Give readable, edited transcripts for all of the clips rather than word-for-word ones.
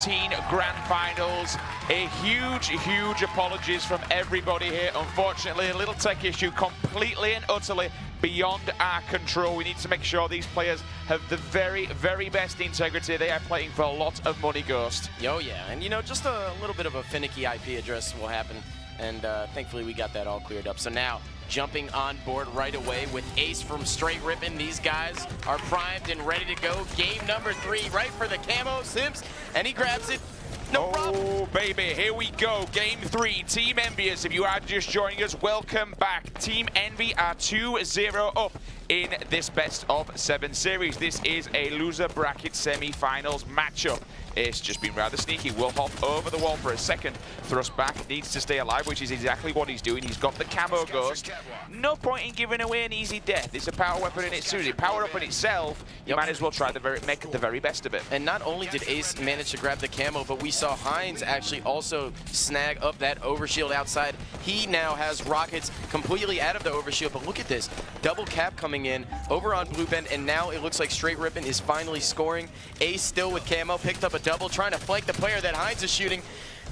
Grand Finals. A huge apologies from everybody here. Unfortunately, a little tech issue completely and utterly beyond our control. We need to make sure these players have the very best integrity. They are playing for a lot of money, Ghost. Oh yeah, and you know, just a little bit of a finicky IP address will happen, and thankfully we got that all cleared up. So now, jumping on board right away with Ace from Str8 Rippin. These guys are primed and ready to go. Game number 3, right for the camo, Simps, and he grabs it. No problem. Oh, baby, here we go. Game 3, Team EnVyUs. If you are just joining us, welcome back. Team Envy are 2-0 up in this best-of-7 series. This is a loser bracket semi-finals matchup. Ace just been rather sneaky. Will hop over the wall for a second. Thrust back, needs to stay alive, which is exactly what he's doing. He's got the camo Ghost. No point in giving away an easy death. It's a power weapon in its suit. Power up in itself, you might as well try make the very best of it. And not only did Ace manage to grab the camo, but we saw Heinz actually also snag up that overshield outside. He now has rockets completely out of the overshield, but look at this. Double cap coming in over on Blue Bend, and now it looks like Str8 Rippin is finally scoring. Ace still with camo, picked up a double, trying to flank the player that Heinz is shooting.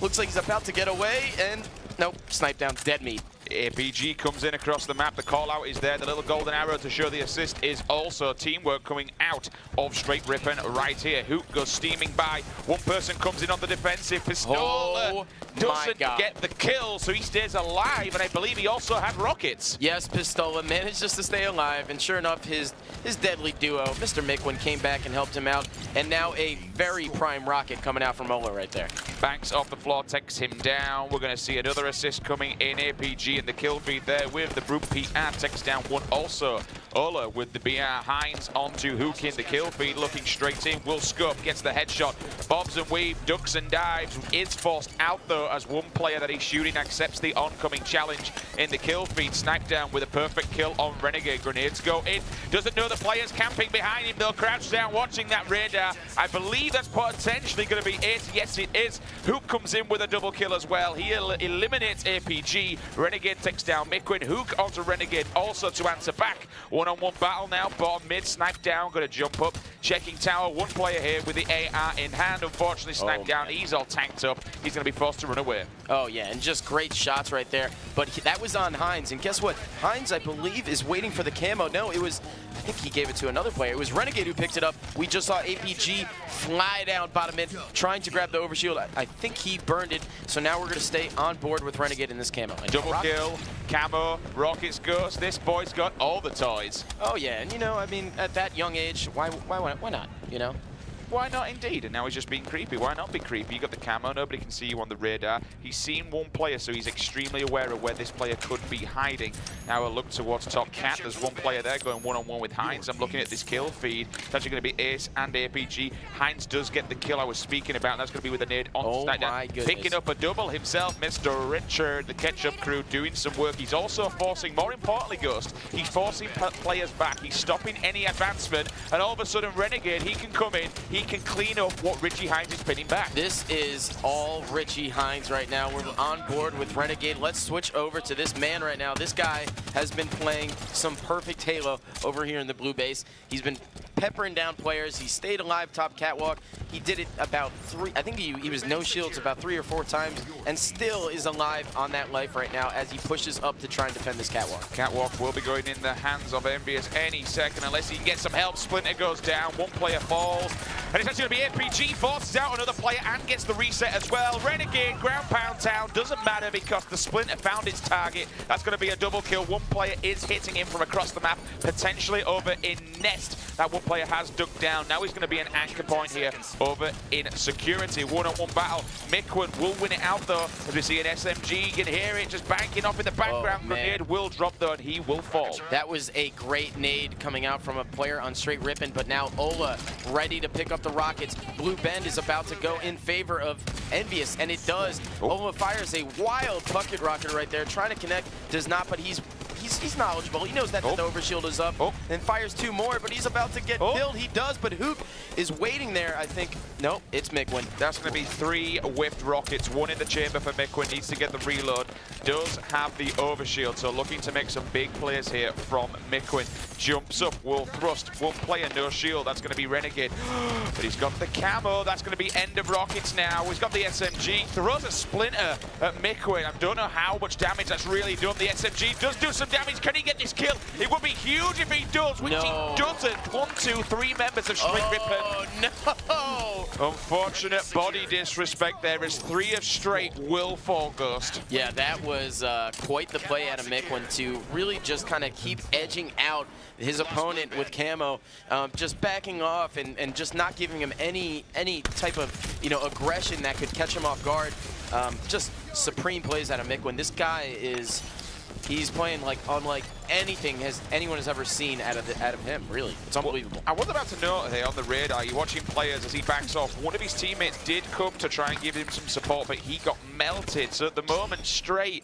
Looks like he's about to get away, and nope, snipe down, dead meat. APG comes in across the map. The call out is there. The little golden arrow to show the assist is also teamwork coming out of Str8 Rippin right here. Hook goes steaming by. One person comes in on the defensive. Pistola doesn't get the kill, so he stays alive, and I believe he also had rockets. Yes, Pistola managed just to stay alive, and sure enough, his deadly duo, Mr. Mikwin, came back and helped him out, and now a very prime rocket coming out from Ola right there. Banks off the floor, takes him down. We're going to see another assist coming in. APG in the kill feed there with the Brute PR, takes down one also. Ola with the BR, Heinz onto Hook in the kill feed, looking straight in. Will scope, gets the headshot, bobs and weave, ducks and dives, is forced out though as one player that he's shooting accepts the oncoming challenge in the kill feed. Sniped down with a perfect kill on Renegade. Grenades go in, doesn't know the players camping behind him though, crouched down watching that radar. I believe that's potentially going to be it. Yes, it is. Hook comes in with a double kill as well. He eliminates APG. Renegade takes down Mikwin. Hook onto Renegade also to answer back. One-on-one battle now. Bottom mid, sniped down, going to jump up. Checking tower, one player here with the AR in hand. Unfortunately sniped down. He's all tanked up. He's going to be forced to run away. Oh yeah, and just great shots right there. But that was on Heinz, and guess what? Heinz, I believe, is waiting for the camo. No, it was, I think he gave it to another player. It was Renegade who picked it up. We just saw APG fly down bottom mid, trying to grab the overshield. I think he burned it, so now we're going to stay on board with Renegade in this camo. And double kill, camo, rockets, Ghost. This boy's got all the toys. Oh yeah, and you know, I mean, at that young age, why not, you know? Why not indeed? And now he's just being creepy. Why not be creepy? You got the camo, nobody can see you on the radar. He's seen one player, so he's extremely aware of where this player could be hiding. Now a look towards top cat. There's one player there going one-on-one with Heinz. I'm looking at this kill feed. It's actually going to be Ace and APG. Heinz does get the kill I was speaking about, and that's going to be with a nade on my goodness. Picking up a double himself, Mr. Richard, the ketchup crew, doing some work. He's also forcing, more importantly, Ghost, he's forcing players back. He's stopping any advancement, and all of a sudden, Renegade, he can come in, he can clean up what Richie Heinz is pinning back. This is all Richie Heinz right now. We're on board with Renegade. Let's switch over to this man right now. This guy has been playing some perfect Halo over here in the blue base. He's been peppering down players. He stayed alive top catwalk. He did it about I think he was no shields about 3 or 4 times, and still is alive on that life right now as he pushes up to try and defend this catwalk. Catwalk will be going in the hands of EnVyUs any second unless he can get some help. Splinter goes down, one player falls, and it's actually going to be APG, forces out another player and gets the reset as well. Renegade, ground pound town, doesn't matter because the Splinter found its target. That's going to be a double kill. One player is hitting him from across the map, potentially over in Nest. That one player has ducked down. Now he's going to be an anchor point here over in security. One-on-one battle. Mikwin will win it out though. As we see an SMG, you can hear it just banking off in the background. Grenade will drop though, and he will fall. That was a great nade coming out from a player on Str8 Rippin, but now Ola ready to pick up the rockets. Blue Bend is about to go in favor of EnVyUs, and it does. Ola fires a wild bucket rocket right there, trying to connect, does not, but he's he's knowledgeable. He knows that the overshield is up and fires 2 more, but he's about to get killed. He does, but Hook is waiting there, I think. Nope, it's Mikwin. That's going to be 3 whiffed rockets, 1 in the chamber for Mikwin. Needs to get the reload. Does have the overshield, so looking to make some big plays here from Mikwin. Jumps up, will thrust, will play a no shield. That's going to be Renegade. But he's got the camo. That's going to be end of rockets now. He's got the SMG. Throws a splinter at Mikwin. I don't know how much damage that's really done. The SMG does do some damage. Can he get this kill? It would be huge if he does, which he doesn't. 1, 2, 3 members of Str8 Rippin. Oh, no! Unfortunate body disrespect there as 3 of Str8 will fall Ghost. Yeah, that was quite the play out of Mikwin to really just kind of keep edging out his opponent with camo, just backing off and just not giving him any type of aggression that could catch him off guard. Just supreme plays out of Mikwin. This guy he's playing like unlike anything anyone has ever seen out of him. Really, it's unbelievable. I was about to note here on the radar, you're watching players as he backs off. One of his teammates did come to try and give him some support, but he got melted. So at the moment, Str8,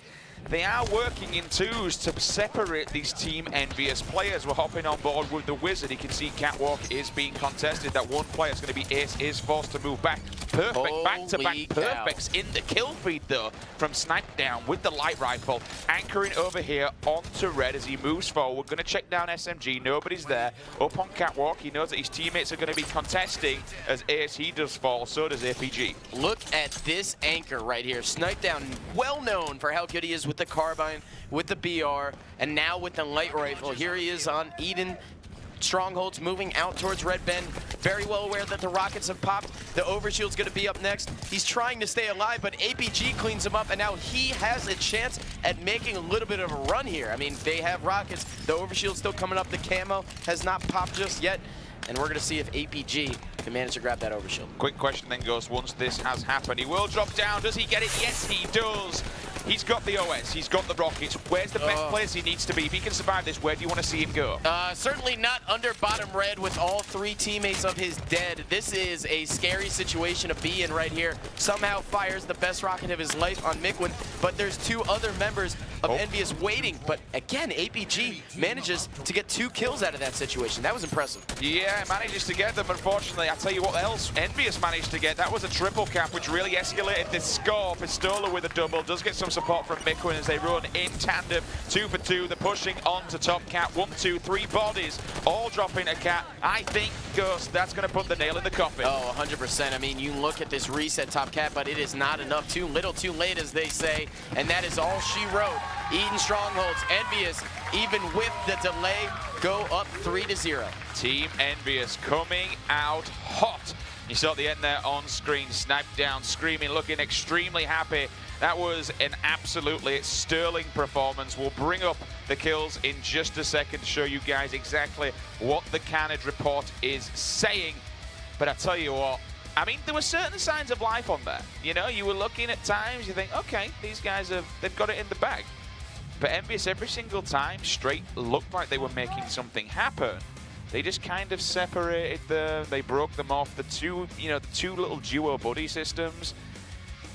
they are working in 2s to separate these team EnVyUs players. We're hopping on board with the Wizard. You can see Catwalk is being contested. That one player is going to be Ace, is forced to move back. Perfect, back-to-back perfects in the kill feed, though, from Snipedown with the light rifle. Anchoring over here onto Red as he moves forward. Going to check down SMG. Nobody's there. Up on Catwalk. He knows that his teammates are going to be contesting as Ace, he does fall. So does APG. Look at this anchor right here. Snipedown, well known for how good he is with the carbine, with the BR, and now with the light rifle. Here he is on Eden. Strongholds moving out towards Red Bend. Very well aware that the rockets have popped. The overshield's going to be up next. He's trying to stay alive, but APG cleans him up, and now he has a chance at making a little bit of a run here. I mean, they have rockets. The overshield's still coming up. The camo has not popped just yet, and we're going to see if APG can manage to grab that overshield. Quick question then goes, once this has happened, he will drop down. Does he get it? Yes, he does. He's got the OS, he's got the rockets. Where's the best place he needs to be? If he can survive this, where do you want to see him go? Certainly not under bottom red with all 3 teammates of his dead. This is a scary situation to be in right here. Somehow fires the best rocket of his life on Mikwin, but there's 2 other members of EnVyUs waiting. But again, APG manages to get 2 kills out of that situation. That was impressive. Yeah, manages to get them. Unfortunately, I'll tell you what else EnVyUs managed to get. That was a triple cap, which really escalated the score. Pistola with a double, does get some support from Mikwin as they run in tandem. 2 for 2, they're pushing on to top cat. 1, 2, 3 bodies, all dropping a cat. I think, Ghost, that's going to put the nail in the coffin. Oh, 100%. I mean, you look at this reset top cat, but it is not enough. Too little, too late, as they say. And that is all she wrote. Eden Strongholds, EnVyUs, even with the delay, go up 3-0. Team EnVyUs coming out hot. You saw at the end there on screen, Snipedown screaming, looking extremely happy. That was an absolutely sterling performance. We'll bring up the kills in just a second to show you guys exactly what the Carnage report is saying. But I tell you what, I mean, there were certain signs of life on there. You know, you were looking at times, you think, okay, these guys they've got it in the bag. But EnVyUs, every single time, Str8 looked like they were making something happen. They just kind of separated them. They broke them off. The 2 little duo buddy systems.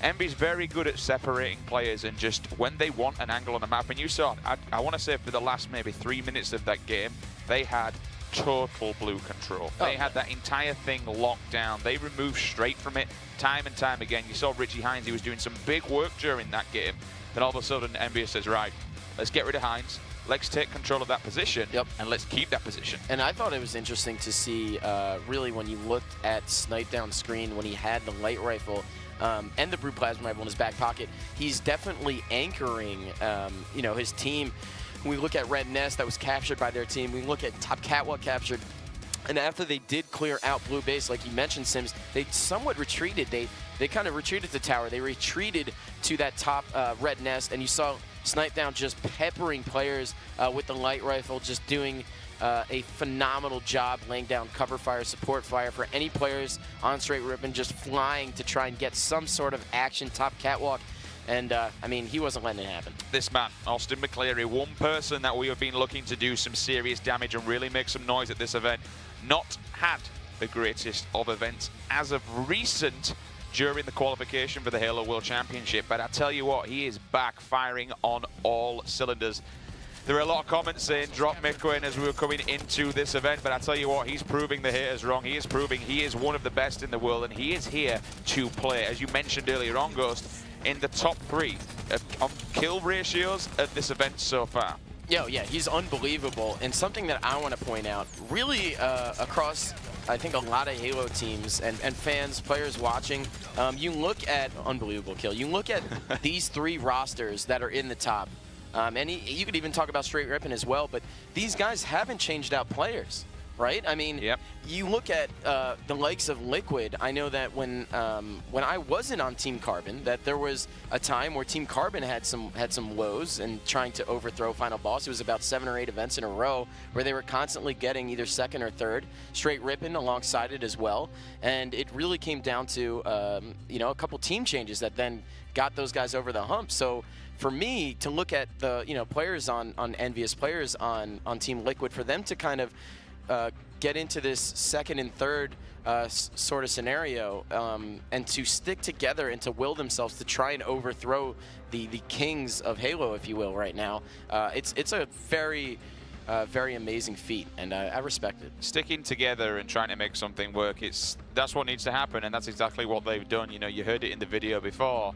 EnVyUs very good at separating players and just when they want an angle on the map. And you saw, I want to say for the last maybe 3 minutes of that game, they had total blue control. They had that entire thing locked down. They removed Str8 from it time and time again. You saw Richie Hines, he was doing some big work during that game. Then all of a sudden, EnVyUs says, right, let's get rid of Hines. Let's take control of that position, and let's keep that position. And I thought it was interesting to see, really, when you looked at Snipedown screen, when he had the light rifle and the Brute Plasma rifle in his back pocket, he's definitely anchoring, his team. When we look at Red Nest, that was captured by their team. We look at Top Catwalk captured. And after they did clear out Blue Base, like you mentioned, Sims, they somewhat retreated. They kind of retreated to tower. They retreated to that top Red Nest, and you saw Snipedown just peppering players with the light rifle, just doing a phenomenal job laying down cover fire, support fire for any players on Str8 Rippin, just flying to try and get some sort of action top catwalk. And, I mean, he wasn't letting it happen. This man, Austin McCleary, one person that we have been looking to do some serious damage and really make some noise at this event, not had the greatest of events as of recent during the qualification for the Halo World Championship. But I tell you what, he is back firing on all cylinders. There are a lot of comments saying drop Mikoin as we were coming into this event, but I tell you what, he's proving the haters wrong. He is proving he is one of the best in the world, and he is here to play. As you mentioned earlier on, Ghost, in the top 3 on kill ratios at this event so far. Yeah, he's unbelievable. And something that I want to point out, really across, I think, a lot of Halo teams and fans, players watching, you look at, unbelievable kill, you look at these 3 rosters that are in the top, and you could even talk about Str8 Rippin as well, but these guys haven't changed out players. Right? I mean, you look at the likes of Liquid. I know that when I wasn't on Team Carbon, that there was a time where Team Carbon had some lows and trying to overthrow Final Boss. It was about 7 or 8 events in a row where they were constantly getting either 2nd or 3rd. Str8 Rippin alongside it as well, and it really came down to you know, a couple team changes that then got those guys over the hump. So for me to look at the players on EnVyUs, players on Team Liquid, for them to kind of get into this 2nd and 3rd sort of scenario, and to stick together and to will themselves to try and overthrow the kings of Halo, if you will, right now. It's a very amazing feat, and I respect it. Sticking together and trying to make something work, that's what needs to happen, and that's exactly what they've done. You know, you heard it in the video before.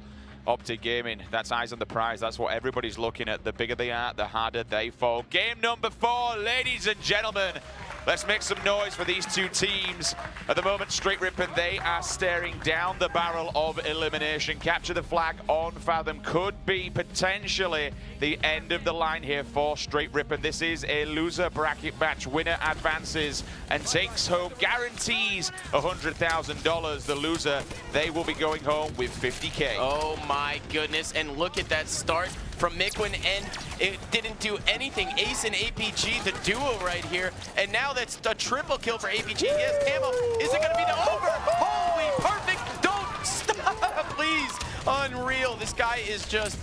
Optic Gaming, that's eyes on the prize. That's what everybody's looking at. The bigger they are, the harder they fall. Game number 4, ladies and gentlemen. Let's make some noise for these 2 teams. At the moment, Str8 Rippin, they are staring down the barrel of elimination. Capture the flag on Fathom could be potentially the end of the line here for Str8 Rippin. This is a loser bracket match. Winner advances and takes home, guarantees $100,000. The loser, they will be going home with 50K. Oh my goodness, and look at that start from Mikoin, and it didn't do anything. Ace and APG, the duo right here, and now that's a triple kill for APG. Yes, Camo, is it gonna be the over? Holy, perfect, don't stop, please. Unreal, this guy is just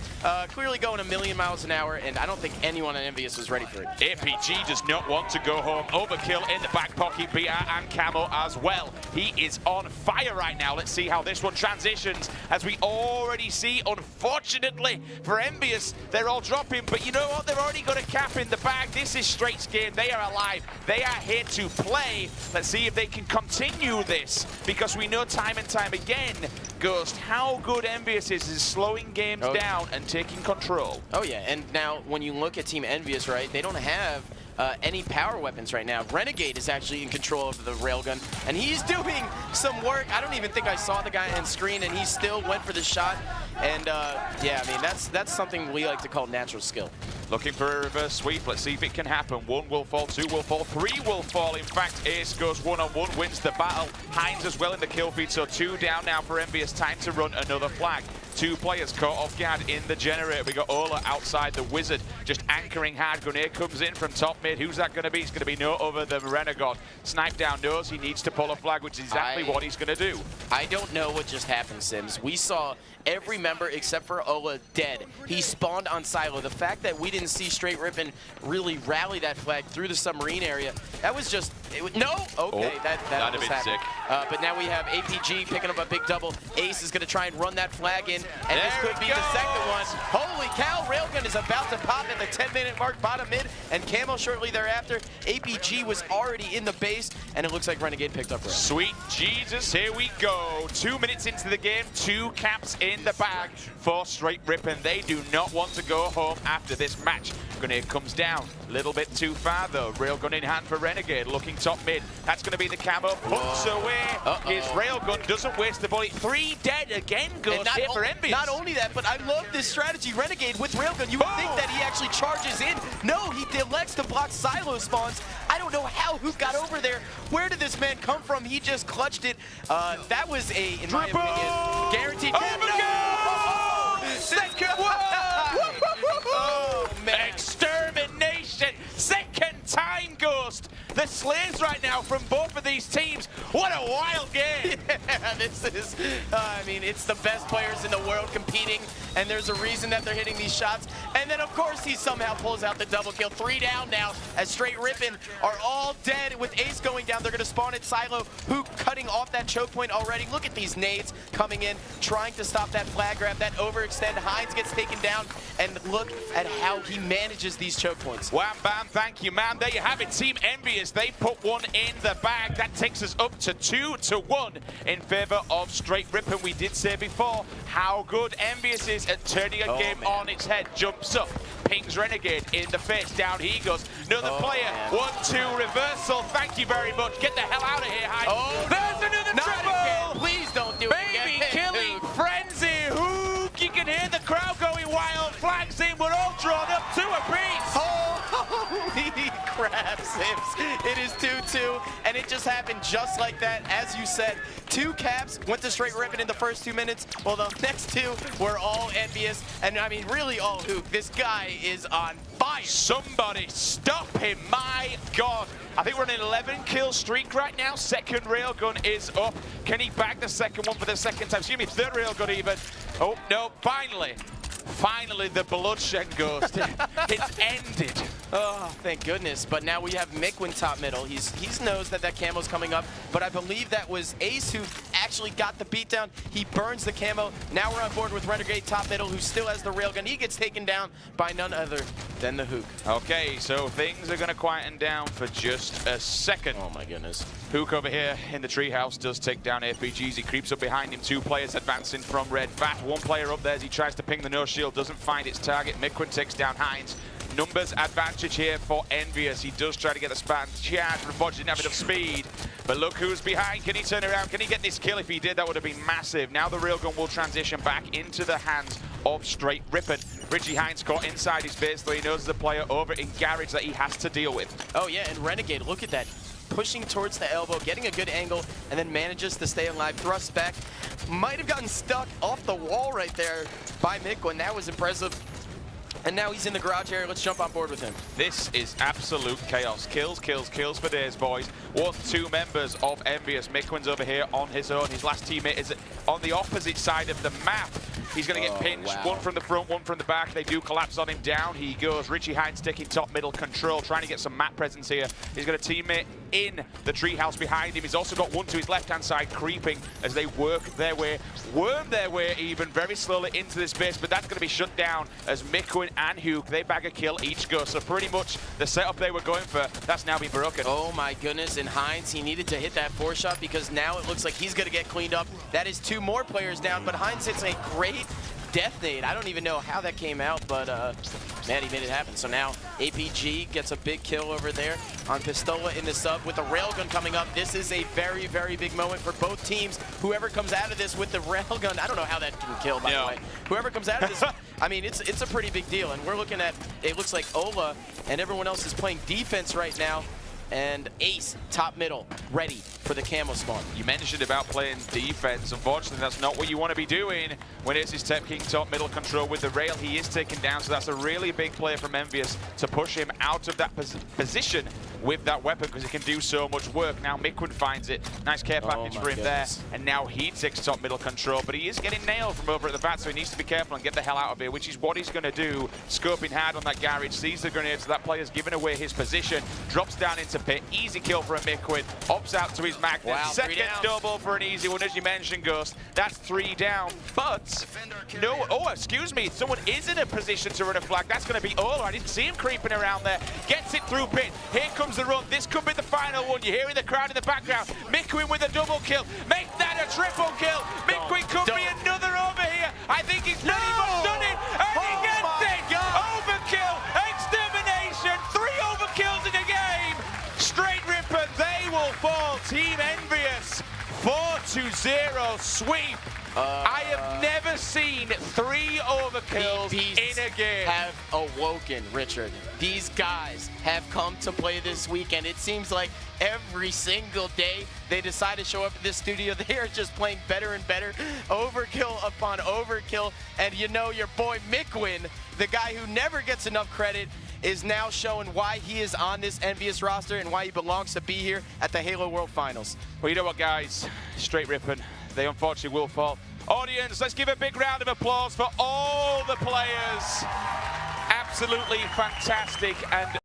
clearly going 1,000,000 miles an hour, and I don't think anyone on EnVyUs was ready for it. APG does not want to go home. Overkill in the back pocket, BR and Camo as well. He is on fire right now. Let's see how this one transitions, as we already see, unfortunately, for EnVyUs, they're all dropping, but you know what? They've already got a cap in the bag. This is Str8's game. They are alive. They are here to play. Let's see if they can continue this, because we know time and time again, Ghost, how good EnVyUs is slowing games down and taking control. Oh yeah, and now when you look at Team EnVyUs, right, they don't have any power weapons right now. Renegade is actually in control of the railgun, and he's doing some work. I don't even think I saw the guy on screen, and he still went for the shot. And yeah, I mean, that's something we like to call natural skill. Looking for a reverse sweep. Let's see if it can happen. 1 will fall, 2 will fall, 3 will fall. In fact, Ace goes 1-on-1, wins the battle. Hines as well in the kill feed, so 2 down now for EnVyUs. Time to run another flag. 2 players caught off guard in the generator. We got Ola outside the Wizard, just anchoring hard. Grenade comes in from top mid. Who's that going to be? It's going to be no other than Renegade. Snipe down knows he needs to pull a flag, which is exactly what he's going to do. I don't know what just happened, Sims. We saw every member except for Ola dead. He spawned on Silo. The fact that we didn't see Str8 Rippin really rally that flag through the submarine area, that was just... no? Okay, that was happening. But now we have APG picking up a big double. Ace is going to try and run that flag in, and this could be the second one. Holy cow, Railgun is about to pop at the 10-minute mark, bottom mid, and Camo shortly thereafter. APG was already in the base, and it looks like Renegade picked up Rail. Sweet Jesus, here we go. 2 minutes into the game, 2 caps in the bag for Str8 Rippin. They do not want to go home after this match. Grenade comes down, a little bit too far though. Railgun in hand for Renegade, looking top mid. That's going to be the Camo, puts away. His Railgun doesn't waste the bullet. 3 dead again goes here for EnVyUs. Not only that, but I love this strategy. Renegade with Railgun, you would think that he actually charges in. No, he elects to block silo spawns. I don't know how Hoop got over there. Where did this man come from? He just clutched it. That was a, in my opinion, guaranteed. Oh, man. Extermination. Second time, Ghost. the slays right now from both of these teams. What a wild game. Yeah, this is, I mean, it's the best players in the world competing, and there's a reason that they're hitting these shots. And then, of course, he somehow pulls out the double kill. 3 down now as Str8 Rippin are all dead with Ace going down. They're going to spawn at Silo, who cutting off that choke point already. Look at these nades coming in, trying to stop that flag grab, that overextend. Hines gets taken down, and look at how he manages these choke points. Wham bam, thank you, man. There you have it, Team EnVyUs. They put one in the bag. That takes us up to 2-1 in favor of Str8 Rippin. We did say before how good EnVyUs is at turning a game on its head. Jumps up, pings Renegade in the face. Down he goes. Another player. Man. 1-2 reversal. Thank you very much. Get the hell out of here, Hines. Oh, there's another not triple. again. Please don't do it Baby again. killing frenzy. Hook. You can hear the crowd going wild. Flags in. We're all drawn up to a piece. Holy crap, Sims. It is 2-2, and it just happened just like that. As you said, 2 caps went to Str8 Rippin in the first 2 minutes. Well, the next 2 were all EnVyUs, and I mean, really all Hook. This guy is on fire. Somebody stop him, my God. I think we're on an 11-kill streak right now. Second railgun is up. Can he bag the second one for the second time? Excuse me, third railgun even. Oh, no, finally. Finally, the bloodshed ghost. It's ended. Oh, thank goodness. But now we have Mikwin top middle. He's knows that camo's coming up, but I believe that was Ace who actually got the beatdown. He burns the camo. Now we're on board with Renegade top middle, who still has the railgun. He gets taken down by none other than the Hook. Okay, so things are going to quieten down for just a second. Oh my goodness. Hook over here in the treehouse does take down RPGs. He creeps up behind him. 2 players advancing from red. Vat, 1 player up there as he tries to ping the no shield. Doesn't find its target. Mikwin takes down Hines. Numbers advantage here for EnVyUs. He does try to get the span charge, but unfortunately didn't have enough speed. But look who's behind. Can he turn around? Can he get this kill? If he did, that would have been massive. Now the railgun will transition back into the hands of Str8 Rippin. Richie Hines caught inside his base, though he knows the player over in garage that he has to deal with. Oh yeah, and Renegade, look at that. Pushing towards the elbow, getting a good angle, and then manages to stay alive. Thrust back. Might have gotten stuck off the wall right there by Mikwin. That was impressive. And now he's in the garage area. Let's jump on board with him. This is absolute chaos. Kills, kills, kills for days, boys. 1-2 members of EnVyUs. Mikwin's over here on his own. His last teammate is on the opposite side of the map. He's going to get pinched. Wow. 1 from the front, 1 from the back. They do collapse on him. Down he goes. Richie Hines taking top middle control, trying to get some map presence here. He's got a teammate in the treehouse behind him. He's also got 1 to his left-hand side, creeping as they work their way, worm their way even very slowly into this base, but that's going to be shut down as Mikwin and Hook, they bag a kill each go. So pretty much the setup they were going for, that's now been broken. Oh my goodness, and Hines, he needed to hit that 4-shot because now it looks like he's going to get cleaned up. That is 2 more players down, but Hines hits a great death nade. I don't even know how that came out, but man, he made it happen. So now APG gets a big kill over there on Pistola in the sub with the railgun coming up. This is a very, very big moment for both teams. Whoever comes out of this with the railgun, I don't know how that can kill, by the way. Whoever comes out of this, I mean, it's a pretty big deal. And we're looking at, it looks like Ola and everyone else is playing defense right now. And Ace, top middle, ready for the camo spawn. You mentioned about playing defense. Unfortunately, that's not what you want to be doing when it's his Tep King top middle control with the rail. He is taken down, so that's a really big play from EnVyUs to push him out of that position with that weapon because he can do so much work. Now Mikwin finds it. Nice care package for him there. And now he takes top middle control, but he is getting nailed from over at the bat, so he needs to be careful and get the hell out of here, which is what he's going to do. Scoping hard on that garage, sees the grenade, so that player's given away his position, drops down into pit. Easy kill for a Mikwin. Opts out to his magnet. Wow, second double for an easy one, as you mentioned, Ghost. That's 3 down, but no, oh, excuse me, someone is in a position to run a flag. That's going to be Ola. I didn't see him creeping around there. Gets it through pit. Here comes the run. This could be the final one. You're hearing the crowd in the background. Mikwin with a double kill. Make that a triple kill. Mikwin could be another over here. I think he's pretty much done it. And he gets it. Overkill. Extermination. 3 overkills in a game. Str8 Rippin, they will fall. Team EnVyUs, 4-0 sweep. I have never seen 3 overkills in a game. Have awoken, Richard. These guys have come to play this weekend. It seems like every single day they decide to show up at this studio. They are just playing better and better, overkill upon overkill. And you know your boy Mikwin, the guy who never gets enough credit, is now showing why he is on this EnVyUs roster and why he belongs to be here at the Halo World Finals. Well, you know what, guys? Str8 Rippin, they unfortunately will fall. Audience, let's give a big round of applause for all the players. Absolutely fantastic. And